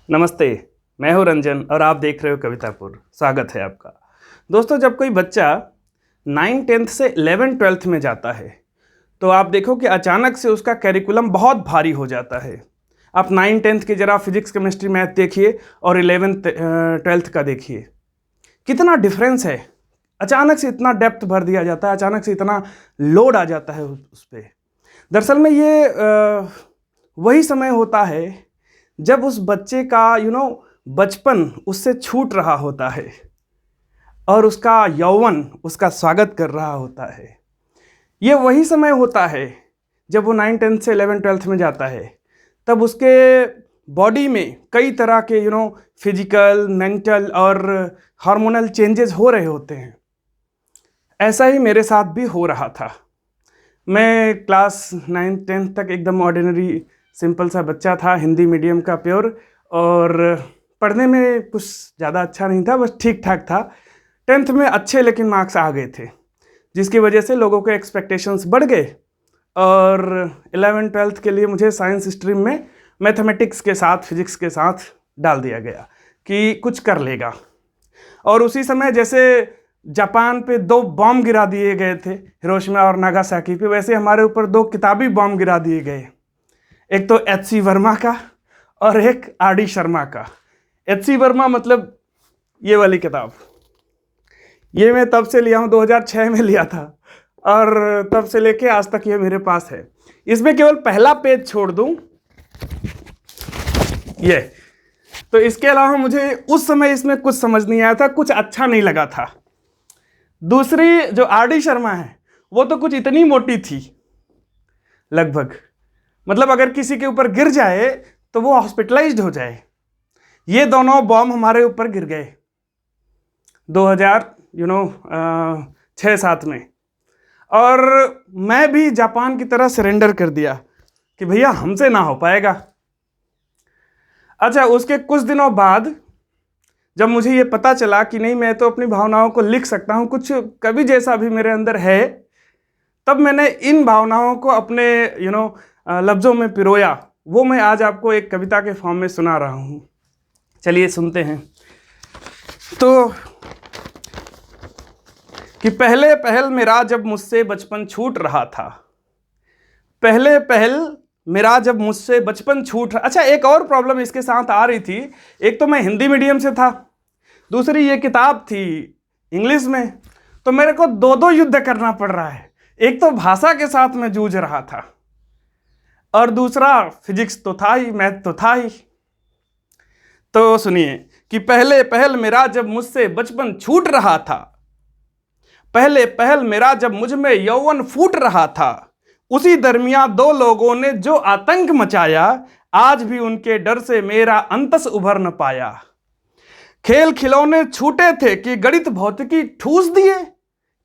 नमस्ते। मैं हूं रंजन और आप देख रहे हो कवितापुर। स्वागत है आपका। दोस्तों, जब कोई बच्चा 9th-10th से 11th-12th में जाता है तो आप देखो कि अचानक से उसका करिकुलम बहुत भारी हो जाता है। आप 9th-10th के जरा फिजिक्स केमिस्ट्री मैथ देखिए और 11th-12th का देखिए, कितना डिफरेंस है। अचानक से इतना डेप्थ भर दिया जाता है, अचानक से इतना लोड आ जाता है उस पर। दरअसल में ये वही समय होता है जब उस बच्चे का बचपन उससे छूट रहा होता है और उसका यौवन उसका स्वागत कर रहा होता है। ये वही समय होता है जब वो 9th-10th से 11th-12th में जाता है। तब उसके बॉडी में कई तरह के फिजिकल, मेंटल और हार्मोनल चेंजेस हो रहे होते हैं। ऐसा ही मेरे साथ भी हो रहा था। मैं क्लास 9th-10th तक एकदम ऑर्डिनरी सिंपल सा बच्चा था, हिंदी मीडियम का प्योर, और पढ़ने में कुछ ज़्यादा अच्छा नहीं था, बस ठीक ठाक था। 10th में अच्छे लेकिन मार्क्स आ गए थे, जिसकी वजह से लोगों के एक्सपेक्टेशंस बढ़ गए और 11th-12th के लिए मुझे साइंस स्ट्रीम में मैथमेटिक्स के साथ, फिजिक्स के साथ डाल दिया गया कि कुछ कर लेगा। और उसी समय जैसे जापान पे 2 बॉम्ब गिरा दिए गए थे, हिरोशिमा और नागासाकी पे, वैसे हमारे ऊपर 2 किताबी बॉम्ब गिरा दिए गए। एक तो एच.सी. वर्मा का और एक आर.डी. शर्मा का। एच.सी. वर्मा मतलब ये वाली किताब, ये मैं तब से लिया हूँ, 2006 में लिया था और तब से लेके आज तक ये मेरे पास है। इसमें केवल पहला पेज छोड़ दूं ये, तो इसके अलावा मुझे उस समय इसमें कुछ समझ नहीं आया था, कुछ अच्छा नहीं लगा था। दूसरी जो आर.डी. शर्मा है वो तो कुछ इतनी मोटी थी, लगभग मतलब अगर किसी के ऊपर गिर जाए तो वो हॉस्पिटलाइज्ड हो जाए। ये दोनों बॉम्ब हमारे ऊपर गिर गए 2006-7 में, और मैं भी जापान की तरह सरेंडर कर दिया कि भैया हमसे ना हो पाएगा। अच्छा, उसके कुछ दिनों बाद जब मुझे ये पता चला कि नहीं, मैं तो अपनी भावनाओं को लिख सकता हूँ, कुछ कवि जैसा भी मेरे अंदर है, तब मैंने इन भावनाओं को अपने लफ्ज़ों में पिरोया। वो मैं आज आपको एक कविता के फॉर्म में सुना रहा हूँ। चलिए सुनते हैं। तो कि पहले पहल मेरा जब मुझसे बचपन छूट रहा था, पहले पहल मेरा जब मुझसे बचपन छूट रहा। अच्छा, एक और प्रॉब्लम इसके साथ आ रही थी। एक तो मैं हिंदी मीडियम से था, दूसरी ये किताब थी इंग्लिश में, तो मेरे को 2 युद्ध करना पड़ रहा है। एक तो भाषा के साथ मैं जूझ रहा था और दूसरा फिजिक्स तो था ही, मैथ तो था ही। तो सुनिए कि पहले पहल मेरा जब मुझसे बचपन छूट रहा था, पहले पहल मेरा जब मुझ में यौवन फूट रहा था, उसी दरमियान 2 लोगों ने जो आतंक मचाया, आज भी उनके डर से मेरा अंतस उभर न पाया। खेल खिलौने छूटे थे कि गणित भौतिकी ठूस दिए,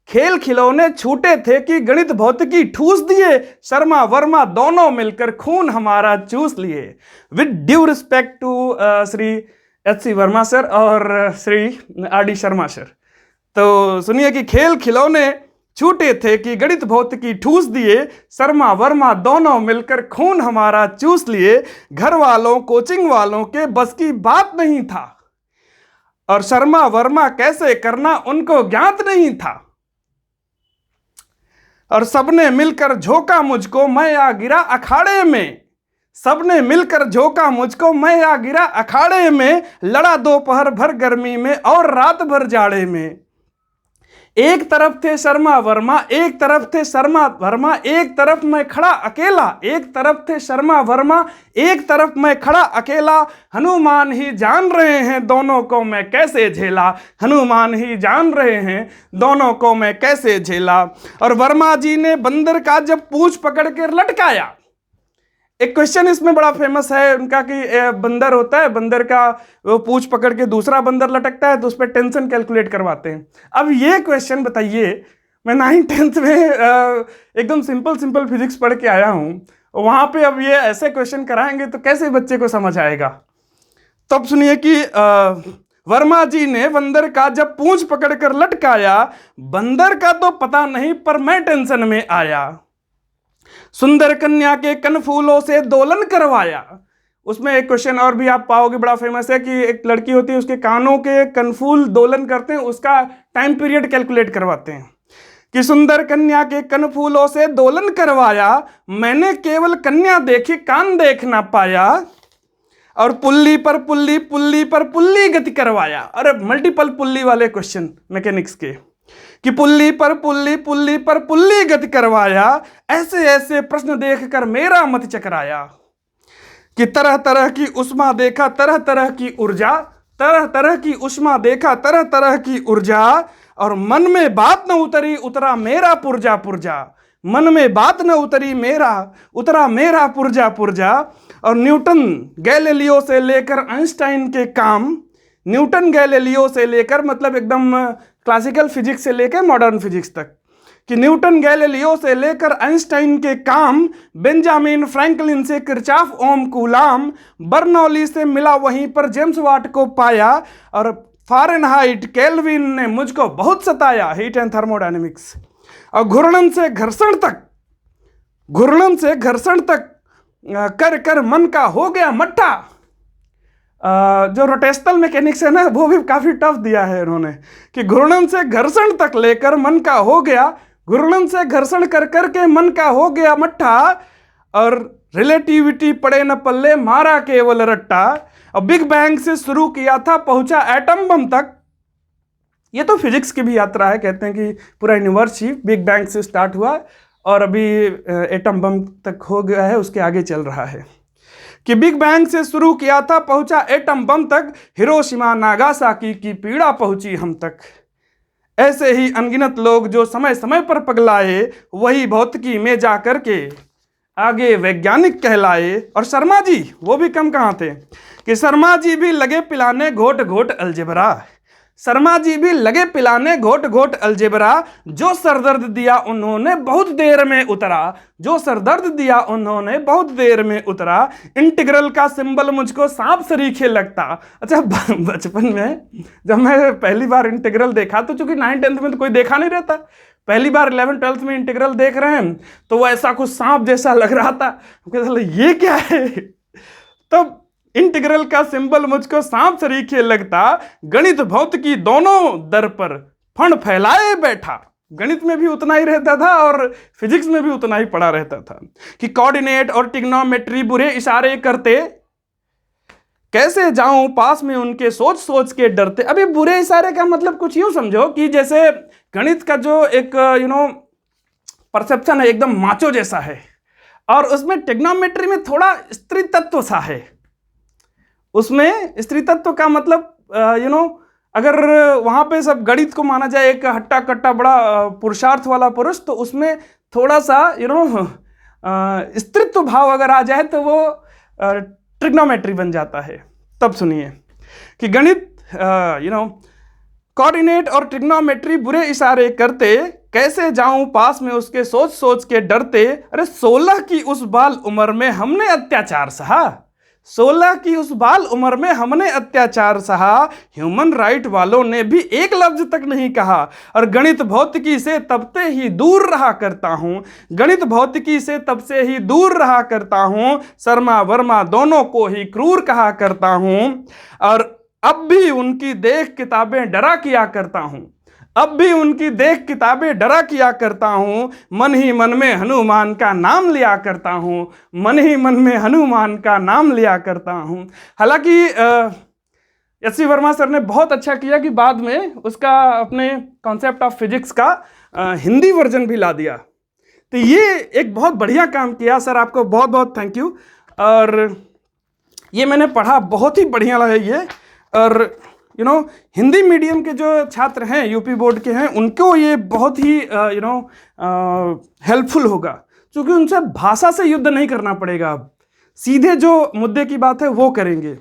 खेल खिलौने छूटे थे कि गणित भौतिकी ठूस दिए, शर्मा वर्मा दोनों मिलकर खून हमारा चूस लिए। With due respect to Shri H C. Verma sir और श्री आर.डी. शर्मा सर। तो सुनिए कि खेल खिलौने छूटे थे कि गणित भौतिकी ठूस दिए, शर्मा वर्मा दोनों मिलकर खून हमारा चूस लिए। घर वालों कोचिंग वालों के बस की बात नहीं था और शर्मा वर्मा कैसे करना उनको ज्ञात नहीं था, और सबने मिलकर झोंका मुझको, मैं आ गिरा अखाड़े में। सबने मिलकर झोंका मुझको, मैं आ गिरा अखाड़े में। लड़ा दोपहर भर गर्मी में और रात भर जाड़े में। एक तरफ थे शर्मा वर्मा, एक तरफ थे शर्मा वर्मा, एक तरफ मैं खड़ा अकेला। एक तरफ थे शर्मा वर्मा, एक तरफ मैं खड़ा अकेला। हनुमान ही जान रहे हैं दोनों को मैं कैसे झेला, हनुमान ही जान रहे हैं दोनों को मैं कैसे झेला। और वर्मा जी ने बंदर का जब पूंछ पकड़ कर लटकाया, एक क्वेश्चन इसमें बड़ा फेमस है उनका कि बंदर होता है, बंदर का वो पूंछ पकड़ के दूसरा बंदर लटकता है तो उस पर टेंशन कैलकुलेट करवाते हैं। अब ये क्वेश्चन बताइए, मैं 9th-10th में एकदम सिंपल फिजिक्स पढ़ के आया हूँ, वहाँ पे अब ये ऐसे क्वेश्चन कराएंगे तो कैसे बच्चे को समझ आएगा। तब सुनिए कि वर्मा जी ने बंदर का जब पूंछ पकड़ कर लटकाया, बंदर का तो पता नहीं पर मैं टेंशन में आया। सुंदर कन्या के कनफूलों से दोलन करवाया, उसमें एक क्वेश्चन और भी आप पाओगे बड़ा फेमस है कि एक लड़की होती है, उसके कानों के कनफूल दोलन करते हैं, उसका टाइम पीरियड कैलकुलेट करवाते हैं कि सुंदर कन्या के कनफूलों से दोलन करवाया, मैंने केवल कन्या देखी कान देख ना पाया, और पुल्ली पर पुल्ली पुल्ली पर पुल्ली गति करवाया। अरे मल्टीपल पुल्ली वाले क्वेश्चन मैकेनिक्स के, कि पुल्ली पर पुल्ली पुल्ली पर पुल्ली गति करवाया, ऐसे ऐसे प्रश्न देखकर मेरा मत चकराया, कि तरह तरह की उष्मा देखा तरह तरह की ऊर्जा, तरह तरह की उष्मा देखा तरह तरह की ऊर्जा, और मन में बात न उतरी उतरा मेरा पुर्जा पुर्जा, मन में बात न उतरी मेरा उतरा मेरा पुर्जा पुर्जा। और न्यूटन गैलीलियो से लेकर आइंस्टाइन के काम, न्यूटन गैलीलियो से लेकर मतलब एकदम क्लासिकल फिजिक्स से लेकर मॉडर्न फिजिक्स तक, कि न्यूटन गैलीलियो से लेकर आइंस्टाइन के काम, बेंजामिन फ्रैंकलिन से किरचॉफ ओम कूलाम, बर्नौली से मिला वहीं पर जेम्स वाट को पाया, और फ़ारेनहाइट केल्विन ने मुझको बहुत सताया, हीट एंड थर्मोडायनेमिक्स। और घूर्णन से घर्षण तक, घूर्णन से घर्षण तक कर कर मन का हो गया मट्ठा। जो रोटेशनल मैकेनिक्स है ना, वो भी काफ़ी टफ दिया है इन्होंने, कि घूर्णन से घर्षण तक लेकर मन का हो गया, घूर्णन से घर्षण कर कर के मन का हो गया मट्ठा, और रिलेटिविटी पड़े न पल्ले मारा केवल रट्टा, और बिग बैंग से शुरू किया था पहुंचा एटम बम तक। ये तो फिजिक्स की भी यात्रा है, कहते हैं कि पूरा यूनिवर्स ही बिग बैंग से स्टार्ट हुआ और अभी एटम बम तक हो गया है, उसके आगे चल रहा है। कि बिग बैंग से शुरू किया था पहुंचा एटम बम तक, हिरोशिमा नागासाकी की पीड़ा पहुंची हम तक। ऐसे ही अनगिनत लोग जो समय समय पर पगलाए, वही भौतिकी में जा कर के आगे वैज्ञानिक कहलाए। और शर्मा जी वो भी कम कहाँ थे, कि शर्मा जी भी लगे पिलाने घोट घोट अलजेब्रा, शर्मा जी भी लगे पिलाने घोट घोट अलजेब्रा, जो सरदर्द दिया उन्होंने बहुत देर में उतरा, जो सरदर्द दिया उन्होंने बहुत देर में उतरा। इंटीग्रल का सिंबल मुझको सांप सरीखे लगता। अच्छा, बचपन में जब मैं पहली बार इंटीग्रल देखा, तो चूंकि 9th-10th में तो कोई देखा नहीं रहता, पहली बार 11th-12th में इंटीग्रल देख रहे हैं, तो वो ऐसा कुछ सांप जैसा लग रहा था, ये क्या है। तब इंटीग्रल का सिंबल मुझको सांप सरीखे लगता, गणित भौतिकी दोनों दर पर फंड फैलाए बैठा। गणित में भी उतना ही रहता था और फिजिक्स में भी उतना ही पड़ा रहता था। कि कोऑर्डिनेट और ट्रिग्नोमेट्री बुरे इशारे करते, कैसे जाऊं पास में उनके सोच सोच के डरते। अभी बुरे इशारे का मतलब कुछ यूं समझो कि जैसे गणित का जो एक परसेप्शन है एकदम माचो जैसा है, और उसमें ट्रिग्नोमेट्री में थोड़ा स्त्री तत्व सा है। उसमें स्त्री तत्व का मतलब अगर वहाँ पे सब गणित को माना जाए एक हट्टा कट्टा बड़ा पुरुषार्थ वाला पुरुष, तो उसमें थोड़ा सा स्त्रीत्व भाव अगर आ जाए तो वो ट्रिग्नोमेट्री बन जाता है। तब सुनिए कि गणित कोऑर्डिनेट और ट्रिग्नोमेट्री बुरे इशारे करते, कैसे जाऊं पास में उसके सोच सोच के डरते। अरे 16 की उस बाल उम्र में हमने अत्याचार सहा, 16 की उस बाल उम्र में हमने अत्याचार सहा, ह्यूमन राइट वालों ने भी एक लफ्ज तक नहीं कहा। और गणित भौतिकी से तब से ही दूर रहा करता हूँ, गणित भौतिकी से तब से ही दूर रहा करता हूँ, शर्मा वर्मा दोनों को ही क्रूर कहा करता हूँ। और अब भी उनकी देख किताबें डरा किया करता हूँ, अब भी उनकी देख किताबें डरा किया करता हूँ, मन ही मन में हनुमान का नाम लिया करता हूँ, मन ही मन में हनुमान का नाम लिया करता हूँ। हालांकि एस.सी. वर्मा सर ने बहुत अच्छा किया कि बाद में उसका अपने कॉन्सेप्ट ऑफ फिजिक्स का हिंदी वर्जन भी ला दिया, तो ये एक बहुत बढ़िया काम किया सर, आपको बहुत बहुत थैंक यू। और ये मैंने पढ़ा, बहुत ही बढ़िया लगा ये। और हिंदी मीडियम के जो छात्र हैं, यूपी बोर्ड के हैं, उनको ये बहुत ही हेल्पफुल होगा, क्योंकि उनसे भाषा से युद्ध नहीं करना पड़ेगा, अब सीधे जो मुद्दे की बात है वो करेंगे।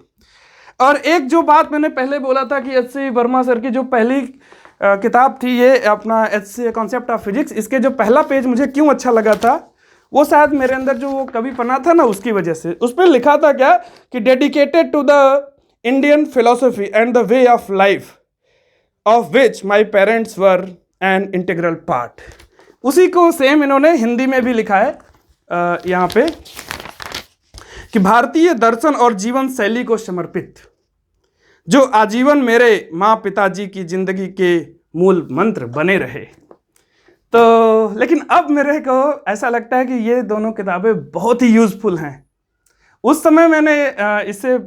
और एक जो बात मैंने पहले बोला था कि एस.सी. वर्मा सर की जो पहली किताब थी ये अपना एच.सी. कॉन्सेप्ट ऑफ फिजिक्स, इसके जो पहला पेज मुझे क्यों अच्छा लगा था, वो शायद मेरे अंदर जो वो कवि पना था ना, उसकी वजह से। उस पर लिखा था क्या कि dedicated to the Indian philosophy and the way of life of which my parents were an integral part। उसी को सेम इन्होंने हिंदी में भी लिखा है यहाँ पे कि भारतीय दर्शन और जीवन शैली को समर्पित, जो आजीवन मेरे माँ पिताजी की जिंदगी के मूल मंत्र बने रहे। तो लेकिन अब मेरे को ऐसा लगता है कि ये दोनों किताबें बहुत ही यूज़फुल हैं। उस समय मैंने इससे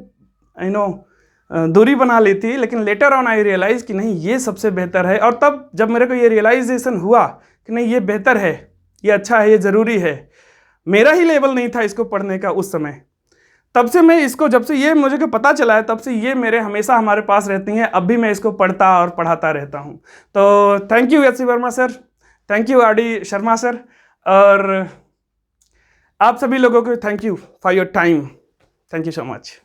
दूरी बना ली थी, लेकिन लेटर ऑन आई रियलाइज कि नहीं, ये सबसे बेहतर है। और तब जब मेरे को ये रियलाइजेशन हुआ कि नहीं, ये बेहतर है, ये अच्छा है, ये ज़रूरी है, मेरा ही लेवल नहीं था इसको पढ़ने का उस समय, तब से मैं इसको, जब से ये मुझे को पता चला है, तब से ये मेरे हमेशा हमारे पास रहती हैं। अब भी मैं इसको पढ़ता और पढ़ाता रहता हूँ। तो thank you H C Verma sir, thank you R D Sharma sir, और आप सभी लोगों को thank you for your time. Thank you so much.